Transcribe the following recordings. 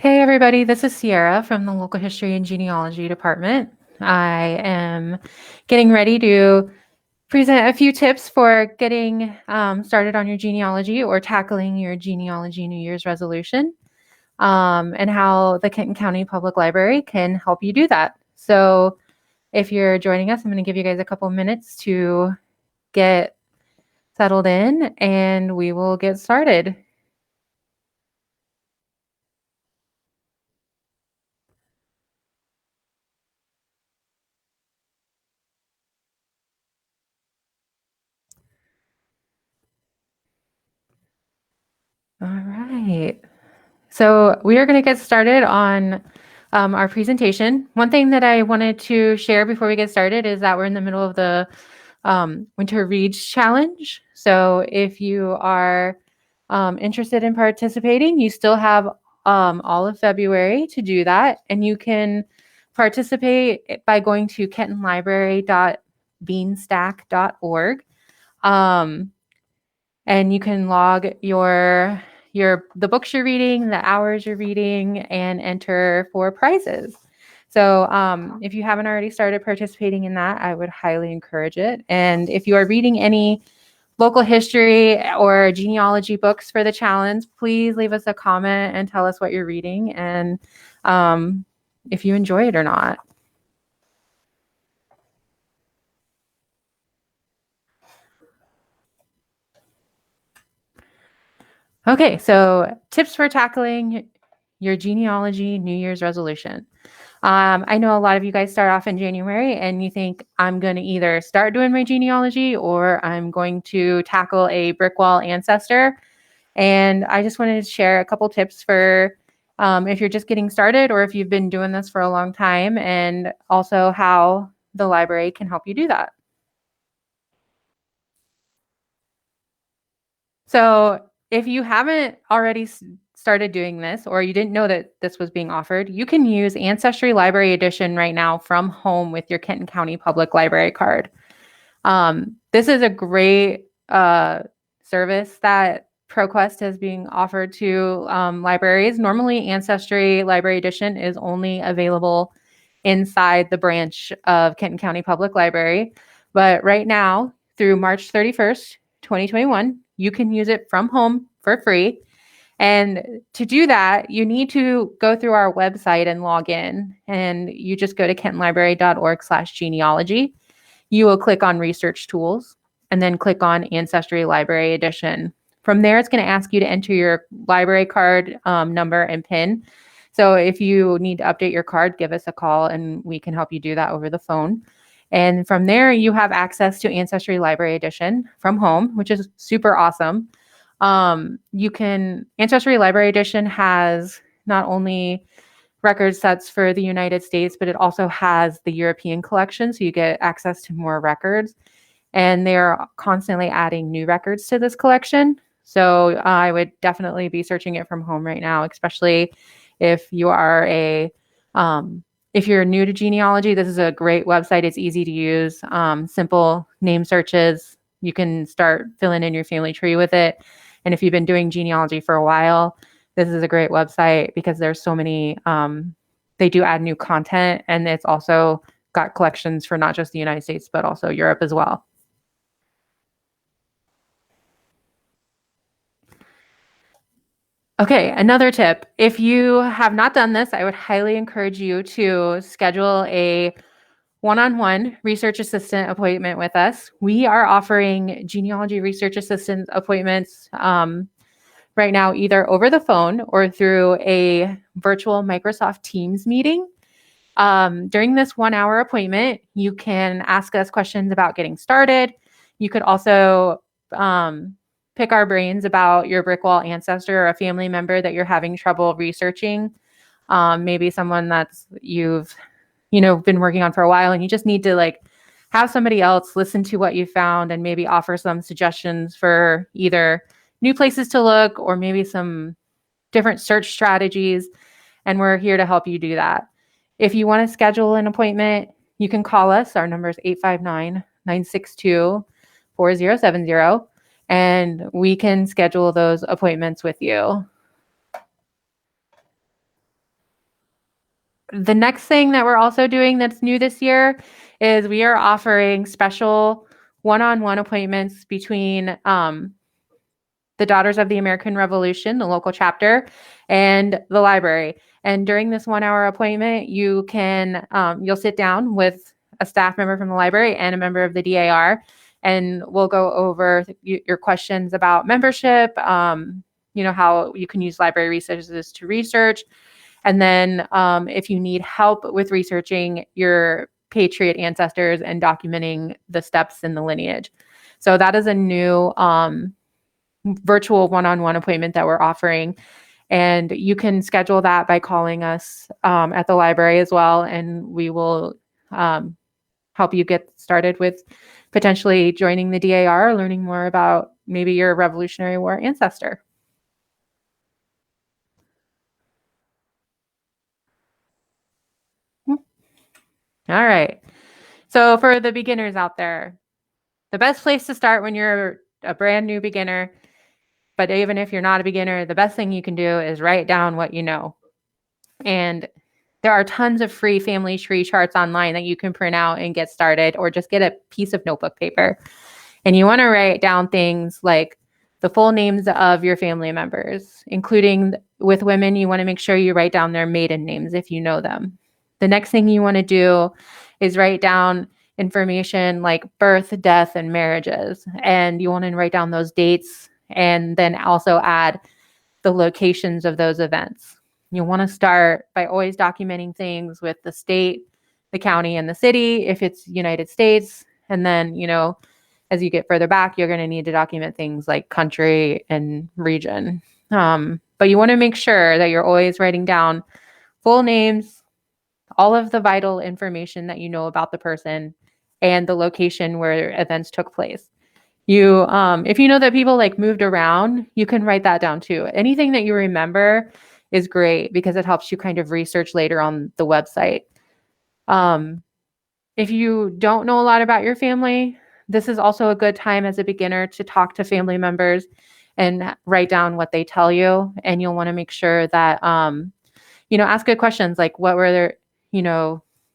Hey everybody, this is Sierra from the Local History and Genealogy Department. I am getting ready to present a few tips for getting started on your genealogy or tackling your genealogy New Year's resolution, and how the Kenton County Public Library can help you do that. So if you're joining us, I'm going to give you guys a couple minutes to get settled in and we will get started. All right. So we are going to get started on our presentation. One thing that I wanted to share before we get started is that we're in the middle of the Winter Reads Challenge. So if you are interested in participating, you still have all of February to do that. And you can participate by going to kentonlibrary.beanstack.org. And you can log the books you're reading, the hours you're reading, and enter for prizes. So if you haven't already started participating in that, I would highly encourage it. And if you are reading any local history or genealogy books for the challenge, please leave us a comment and tell us what you're reading and if you enjoy it or not. Okay, so tips for tackling your genealogy New Year's resolution. I know a lot of you guys start off in January and you think I'm going to either start doing my genealogy or I'm going to tackle a brick wall ancestor. And I just wanted to share a couple tips for if you're just getting started or if you've been doing this for a long time, and also how the library can help you do that. So if you haven't already started doing this, or you didn't know that this was being offered, you can use Ancestry Library Edition right now from home with your Kenton County Public Library card. This is a great service that ProQuest is being offered to libraries. Normally, Ancestry Library Edition is only available inside the branch of Kenton County Public Library. But right now, through March 31st, 2021, you can use it from home for free. And to do that, you need to go through our website and log in. And you just go to kentonlibrary.org/genealogy. You will click on Research Tools and then click on Ancestry Library Edition. From there, it's going to ask you to enter your library card number and PIN. So if you need to update your card, give us a call and we can help you do that over the phone. And from there, you have access to Ancestry Library Edition from home, which is super awesome. Ancestry Library Edition has not only record sets for the United States, but it also has the European collection. So you get access to more records. And they're constantly adding new records to this collection. So I would definitely be searching it from home right now, especially if you are if you're new to genealogy. This is a great website. It's easy to use, simple name searches. You can start filling in your family tree with it. And if you've been doing genealogy for a while, this is a great website because there's so many, they do add new content, and it's also got collections for not just the United States, but also Europe as well. Okay, another tip. If you have not done this, I would highly encourage you to schedule a one-on-one research assistant appointment with us. We are offering genealogy research assistant appointments right now, either over the phone or through a virtual Microsoft Teams meeting. During this 1-hour appointment, you can ask us questions about getting started. You could also pick our brains about your brick wall ancestor or a family member that you're having trouble researching. Maybe someone that's you've been working on for a while, and you just need to have somebody else listen to what you found and maybe offer some suggestions for either new places to look or maybe some different search strategies. And we're here to help you do that. If you want to schedule an appointment, you can call us. Our number is 859-962-4070, and we can schedule those appointments with you. The next thing that we're also doing that's new this year is we are offering special one-on-one appointments between the Daughters of the American Revolution, the local chapter, and the library. And during this 1-hour appointment, you can you'll sit down with a staff member from the library and a member of the DAR, and we'll go over your questions about membership, how you can use library resources to research, and then if you need help with researching your patriot ancestors and documenting the steps in the lineage. So that is a new virtual one-on-one appointment that we're offering. And you can schedule that by calling us at the library as well. And we will help you get started with potentially joining the DAR, learning more about maybe your Revolutionary War ancestor. All right. So for the beginners out there, the best place to start when you're a brand new beginner, but even if you're not a beginner, the best thing you can do is write down what you know. And there are tons of free family tree charts online that you can print out and get started, or just get a piece of notebook paper. And you want to write down things like the full names of your family members, including with women, you want to make sure you write down their maiden names if you know them. The next thing you want to do is write down information like birth, death, and marriages. And you want to write down those dates and then also add the locations of those events. You want to start by always documenting things with the state, the county, and the city if it's United States. And then, as you get further back, you're going to need to document things like country and region. But you want to make sure that you're always writing down full names, all of the vital information that you know about the person, and the location where events took place. If you know that people moved around, you can write that down too. Anything that you remember is great because it helps you kind of research later on the website. If you don't know a lot about your family, this is also a good time as a beginner to talk to family members and write down what they tell you. And you'll want to make sure that, ask good questions like what were their,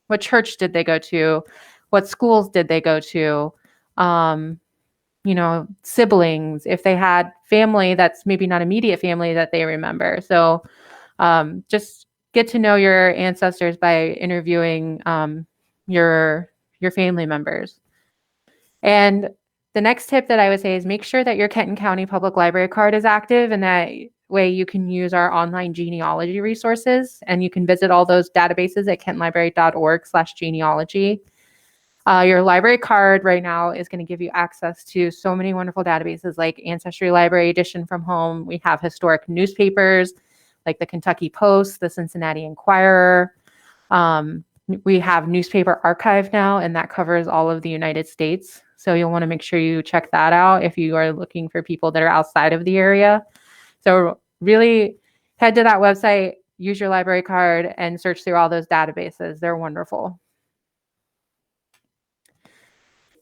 what church did they go to? What schools did they go to? Siblings, if they had family that's maybe not immediate family that they remember. So just get to know your ancestors by interviewing your family members. And the next tip that I would say is make sure that your Kenton County Public Library card is active, and that way you can use our online genealogy resources, and you can visit all those databases at kentonlibrary.org/genealogy. Your library card right now is going to give you access to so many wonderful databases like Ancestry Library Edition from Home. We have historic newspapers like the Kentucky Post, the Cincinnati Enquirer. We have Newspaper Archive now, and that covers all of the United States. So you'll want to make sure you check that out if you are looking for people that are outside of the area. So really head to that website, use your library card, and search through all those databases. They're wonderful.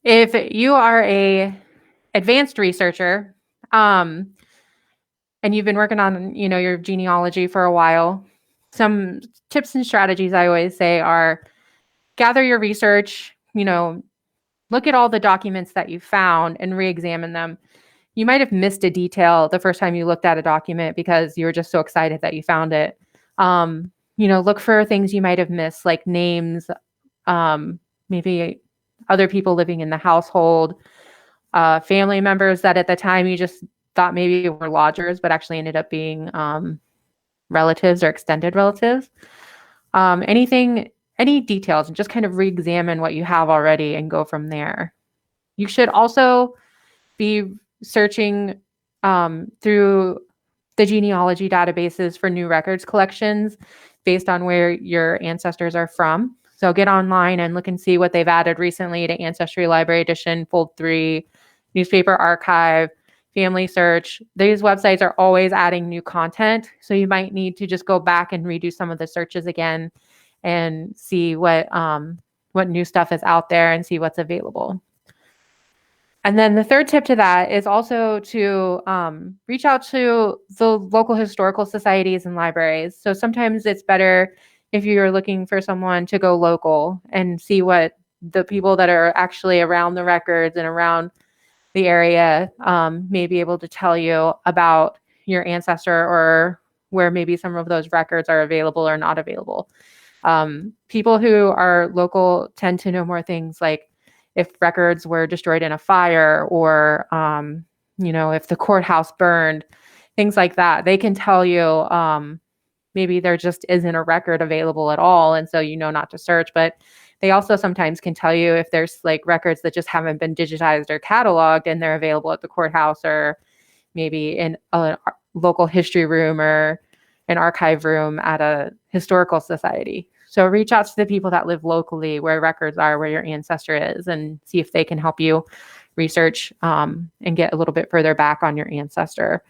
If you are a advanced researcher, and you've been working on, your genealogy for a while, some tips and strategies I always say are gather your research, look at all the documents that you found and re-examine them. You might have missed a detail the first time you looked at a document because you were just so excited that you found it. Look for things you might have missed, like names, maybe other people living in the household, family members that at the time you just thought maybe were lodgers, but actually ended up being relatives or extended relatives. Any details, and just kind of re-examine what you have already and go from there. You should also be searching through the genealogy databases for new records collections based on where your ancestors are from. So get online and look and see what they've added recently to Ancestry Library Edition, Fold 3, Newspaper Archive, Family Search. These websites are always adding new content, so you might need to just go back and redo some of the searches again and see what new stuff is out there and see what's available. And then the third tip to that is also to reach out to the local historical societies and libraries. So sometimes it's better if you're looking for someone to go local and see what the people that are actually around the records and around the area may be able to tell you about your ancestor or where maybe some of those records are available or not available. People who are local tend to know more things, like if records were destroyed in a fire or, if the courthouse burned, things like that. They can tell you maybe there just isn't a record available at all, and so not to search. But they also sometimes can tell you if there's like records that just haven't been digitized or cataloged and they're available at the courthouse or maybe in a local history room or an archive room at a historical society. So reach out to the people that live locally where records are, where your ancestor is, and see if they can help you research and get a little bit further back on your ancestor.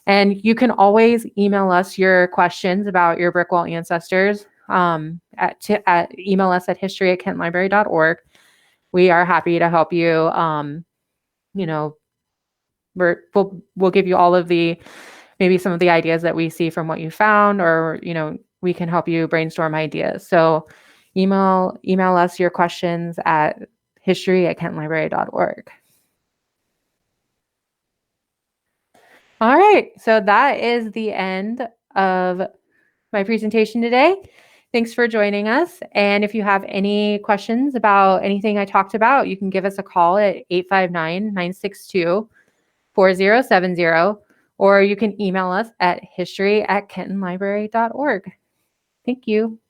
And you can always email us your questions about your brick wall ancestors email us at history@kentonlibrary.org. We are happy to help you. We'll give you all of maybe some of the ideas that we see from what you found, or we can help you brainstorm ideas. So email us your questions at history@kentonlibrary.org. All right, so that is the end of my presentation today. Thanks for joining us. And if you have any questions about anything I talked about, you can give us a call at 859-962-4070, or you can email us at history@kentonlibrary.org. Thank you.